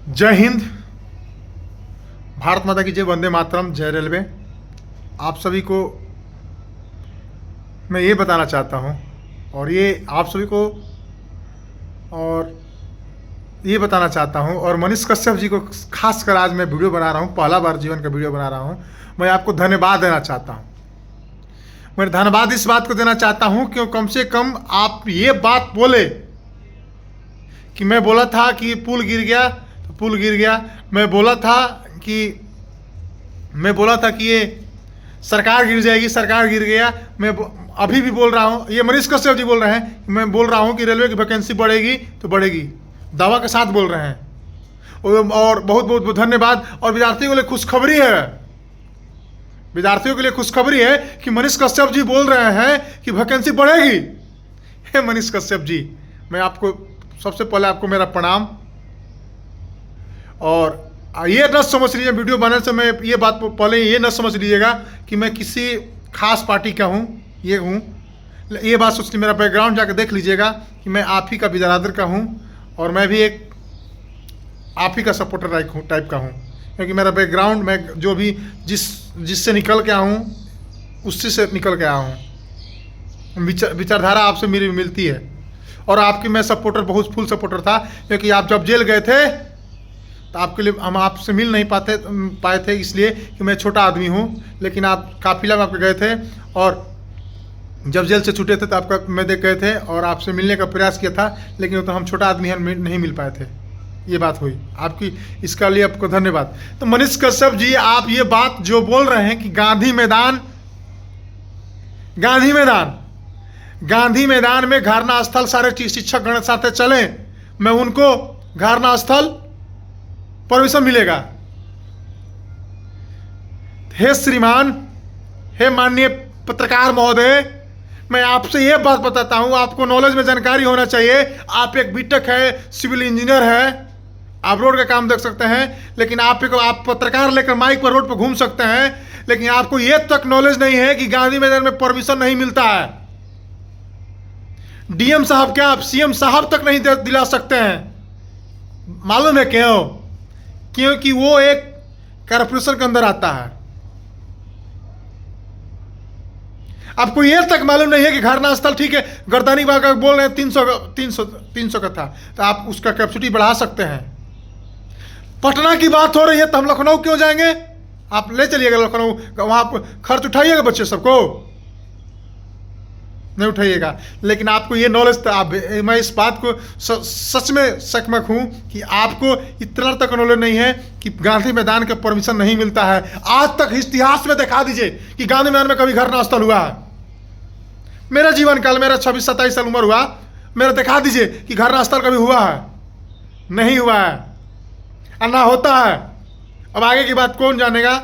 जय हिंद, भारत माता की जय, वंदे मातरम, जय रेलवे। आप सभी को मैं ये बताना चाहता हूँ और ये आप सभी को और ये बताना चाहता हूँ और मनीष कश्यप जी को खास कर आज मैं वीडियो बना रहा हूँ, पहला बार जीवन का वीडियो बना रहा हूँ। मैं आपको धन्यवाद देना चाहता हूँ। मैं धन्यवाद इस बात को देना चाहता हूँ क्यों कम से कम आप ये बात बोले कि मैं बोला था कि पुल गिर गया तो पुल गिर गया, मैं बोला था कि ये सरकार गिर जाएगी, सरकार गिर गया। मैं अभी भी बोल रहा हूँ, ये मनीष कश्यप जी बोल रहे हैं, मैं बोल रहा हूँ कि रेलवे की वैकेंसी बढ़ेगी तो बढ़ेगी, दावा के साथ बोल रहे हैं। और बहुत बहुत धन्यवाद। और विद्यार्थियों के लिए खुशखबरी है, विद्यार्थियों के लिए खुशखबरी है कि मनीष कश्यप जी बोल रहे हैं कि वैकेंसी बढ़ेगी। हे मनीष कश्यप जी, मैं आपको सबसे पहले आपको मेरा प्रणाम। और ये न समझ लीजिए, वीडियो बनाने से मैं ये बात पहले ये न समझ लीजिएगा कि मैं किसी खास पार्टी का हूँ, ये बात सोच ली। मेरा बैकग्राउंड जाकर देख लीजिएगा कि मैं आप ही का बिरादर का हूँ और मैं भी एक आप ही का सपोर्टर टाइप का हूँ। क्योंकि मेरा बैकग्राउंड, मैं जो भी जिससे निकल के आया हूँ उसी से निकल के आया हूँ। विचारधारा आपसे मेरी मिलती है और आपकी मैं सपोर्टर, बहुत फुल सपोर्टर था। क्योंकि आप जब जेल गए थे तो आपके लिए हम आपसे मिल नहीं पाए थे, इसलिए कि मैं छोटा आदमी हूँ। लेकिन आप काफिला में आपके गए थे और जब जेल से छूटे थे तो आपका मैं देख गए थे और आपसे मिलने का प्रयास किया था, लेकिन तो हम छोटा आदमी हैं, नहीं मिल पाए थे। ये बात हुई आपकी, इसका लिए आपको धन्यवाद। तो मनीष कश्यप जी, आप ये बात जो बोल रहे हैं कि गांधी मैदान में घरना स्थल सारे शिक्षक गण साथ चले, मैं उनको घरना स्थल परमिशन मिलेगा। हे श्रीमान, हे माननीय पत्रकार महोदय, मैं आपसे यह बात बताता हूं, आपको नॉलेज में जानकारी होना चाहिए। आप एक बीटेक है, सिविल इंजीनियर है, आप रोड का काम देख सकते हैं, लेकिन आप पत्रकार लेकर माइक पर रोड पर घूम सकते हैं, लेकिन आपको यह तक नॉलेज नहीं है कि गांधी मैदान में परमिशन नहीं मिलता है। डीएम साहब क्या, आप सीएम साहब तक नहीं दिला सकते हैं। मालूम है क्यों? क्योंकि वो एक कॉर्पोरेशन के अंदर आता है। आपको यह तक मालूम नहीं है कि घरना स्थल, ठीक है, गर्दनी बाग बोल रहे हैं 300 का था, तो आप उसका कैपेसिटी बढ़ा सकते हैं। पटना की बात हो रही है तो हम लखनऊ क्यों जाएंगे? आप ले चलिएगा लखनऊ, वहां खर्च उठाइएगा, बच्चे सबको नहीं उठाइएगा। लेकिन आपको ये नॉलेज तो मैं इस बात को सच में सकमक हूं कि आपको इतना तक नॉलेज नहीं है कि गांधी मैदान का परमिशन नहीं मिलता है। आज तक इतिहास में दिखा दीजिए कि गांधी मैदान में कभी घरना स्थल हुआ है। मेरा जीवन काल, मेरा 26-27 साल उम्र हुआ, मेरा दिखा दीजिए कि घरना स्थल कभी हुआ है? नहीं हुआ है और ना होता है। अब आगे की बात कौन जानेगा?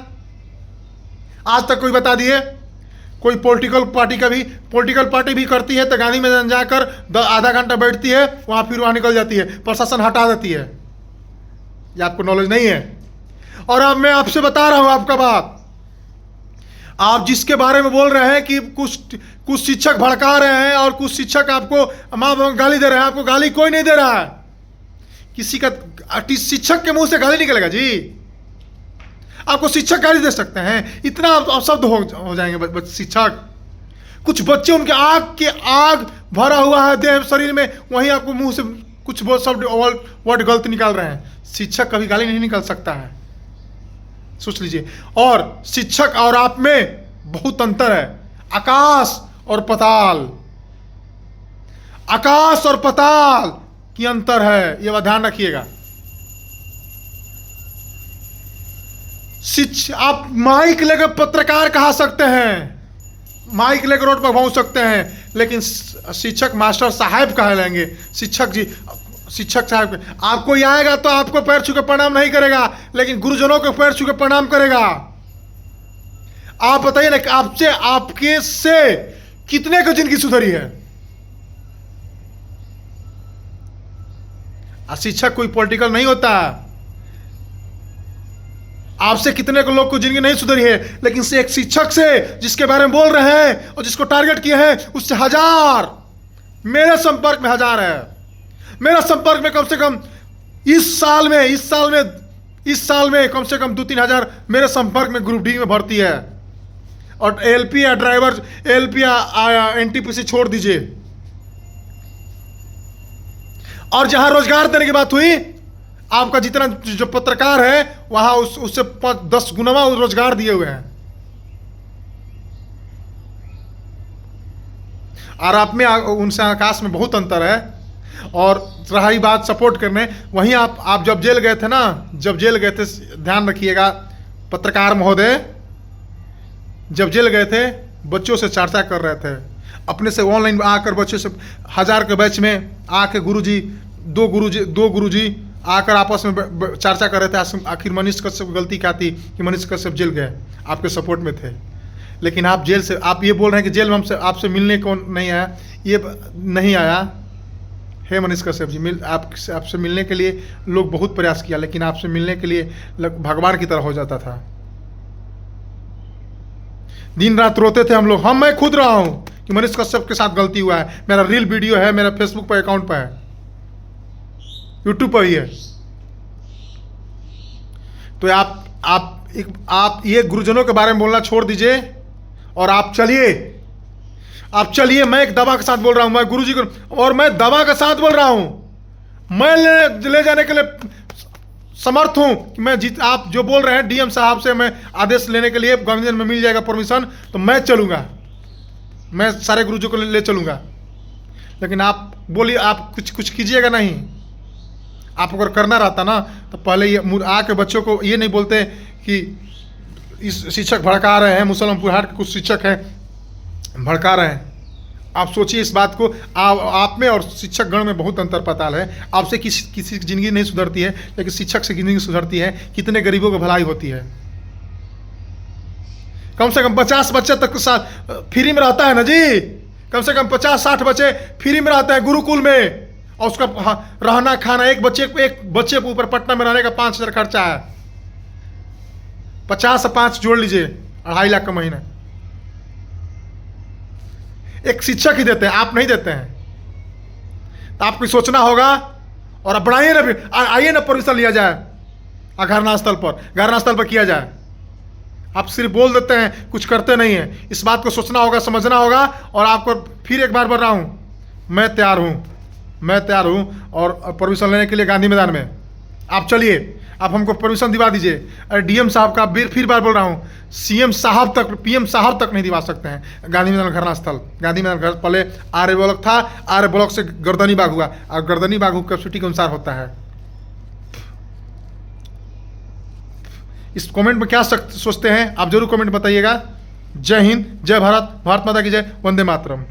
आज तक कोई बता दिए? कोई पॉलिटिकल पार्टी भी करती है तो गांधी मैदान जाकर आधा घंटा बैठती है, फिर वहां निकल जाती है, प्रशासन हटा देती है। ये आपको नॉलेज नहीं है। और अब मैं आपसे बता रहा हूं आपका बात, आप जिसके बारे में बोल रहे हैं कि कुछ शिक्षक भड़का रहे हैं और कुछ शिक्षक आपको माँ गाली दे रहे हैं, आपको गाली कोई नहीं दे रहा है। किसी का शिक्षक के मुंह से गाली निकलेगा जी? आपको शिक्षक गाली दे सकते हैं? इतना अशब्द हो जाएंगे शिक्षक। कुछ बच्चे, उनके आग भरा हुआ है देह शरीर में, वहीं आपको मुंह से कुछ शब्द वर्ड गलत निकाल रहे हैं। शिक्षक कभी गाली नहीं निकाल सकता है, सोच लीजिए। और शिक्षक और आप में बहुत अंतर है, आकाश और पताल की अंतर है, यह ध्यान रखिएगा। आप माइक लेकर पत्रकार कहा सकते हैं, माइक लेकर रोड पर पहुंच सकते हैं, लेकिन शिक्षक मास्टर साहब कहा लेंगे? शिक्षक साहब, आपको ये आएगा तो आपको पैर छू के प्रणाम नहीं करेगा, लेकिन गुरुजनों के पैर छू के प्रणाम करेगा। आप बताइए ना, आपके से कितने को जिंदगी सुधरी है? शिक्षक कोई पॉलिटिकल नहीं होता। आपसे कितने को लोग को जिंदगी नहीं सुधरी है, लेकिन से एक शिक्षक से जिसके बारे में बोल रहे हैं और जिसको टारगेट किए हैं, उससे 1000 मेरे संपर्क में 1000 है। मेरे संपर्क में कम से कम इस साल में कम से कम 2-3 हजार मेरे संपर्क में ग्रुप डी में भर्ती है। और एलपी या ड्राइवर, एलपी या एनटीपीसी छोड़ दीजिए। और जहां रोजगार देने की बात हुई, आपका जितना जो पत्रकार है वहां उससे 10 गुना रोजगार दिए हुए हैं। और आप में उनसे आकाश में बहुत अंतर है। और रही बात सपोर्ट करने, वहीं आप जब जेल गए थे ना, जब जेल गए थे, ध्यान रखिएगा पत्रकार महोदय, जब जेल गए थे बच्चों से चर्चा कर रहे थे, अपने से ऑनलाइन आकर बच्चों से 1000 के बैच में आके दो गुरुजी आकर आपस में चर्चा कर रहे थे आखिर मनीष कश्यप गलती क्या थी कि मनीष कश्यप जेल गए, आपके सपोर्ट में थे। लेकिन आप जेल से, आप ये बोल रहे हैं कि जेल में आपसे मिलने को नहीं आया, ये नहीं आया है मनीष कश्यप जी। आपसे मिलने के लिए लोग बहुत प्रयास किया, लेकिन आपसे मिलने के लिए भगवान की तरह हो जाता था। दिन रात रोते थे हम लोग, मैं खुद रहा हूं कि मनीष कश्यप के साथ गलती हुआ है। मेरा रील वीडियो है, मेरा फेसबुक पर अकाउंट पर है, यूट्यूब पर ही है। तो आप ये गुरुजनों के बारे में बोलना छोड़ दीजिए और आप चलिए। मैं एक दवा के साथ बोल रहा हूं, मैं गुरुजी को, और मैं दवा के साथ बोल रहा हूं। मैं ले जाने के लिए समर्थ हूं कि आप जो बोल रहे हैं डीएम साहब से मैं आदेश लेने के लिए गांधीनगर में मिल जाएगा परमिशन, तो मैं चलूंगा, मैं सारे गुरुजी को ले चलूंगा। लेकिन आप बोलिए, आप कुछ कीजिएगा नहीं। आप अगर करना रहता ना तो पहले ये आके बच्चों को ये नहीं बोलते कि इस शिक्षक भड़का रहे हैं, मुसलमानपुर हाट के कुछ शिक्षक हैं भड़का रहे हैं। आप सोचिए इस बात को। आप में और शिक्षक गण में बहुत अंतर पताल है। आपसे किसी की ज़िंदगी नहीं सुधरती है, लेकिन शिक्षक से ज़िंदगी सुधरती है। कितने गरीबों की भलाई होती है। कम से कम 50 बच्चे तक के साथ फ्री में रहता है ना जी, कम से कम 50-60 बच्चे फ्री में रहते हैं गुरुकुल में। और उसका रहना खाना, एक बच्चे के ऊपर पटना में रहने का 5000 खर्चा है। 50 से 5 जोड़ लीजिए, 2.5 लाख का महीना। एक शिक्षक ही देते हैं, आप नहीं देते हैं। तो आपको सोचना होगा। और अब बढ़ाइए ना, आइए ना परमिशन लिया जाए घरना स्थल पर किया जाए। आप सिर्फ बोल देते हैं, कुछ करते नहीं हैं। इस बात को सोचना होगा, समझना होगा। और आपको फिर एक बार बोल रहा हूं, मैं तैयार हूं और परमिशन लेने के लिए गांधी मैदान में आप चलिए। आप हमको परमिशन दिवा दीजिए। अरे डीएम साहब का फिर बार बोल रहा हूँ, सीएम साहब तक, पीएम साहब तक नहीं दिवा सकते हैं गांधी मैदान घरना स्थल। गांधी मैदान घर पहले आर्य ब्लॉक था, आर्य ब्लॉक से गर्दनी बाग हुआ, और गर्दनी बाग कैपेसिटी के अनुसार होता है। इस कमेंट में क्या सोचते हैं आप जरूर कमेंट बताइएगा। जय हिंद, जय भारत, भारत माता की जय, वंदे मातरम।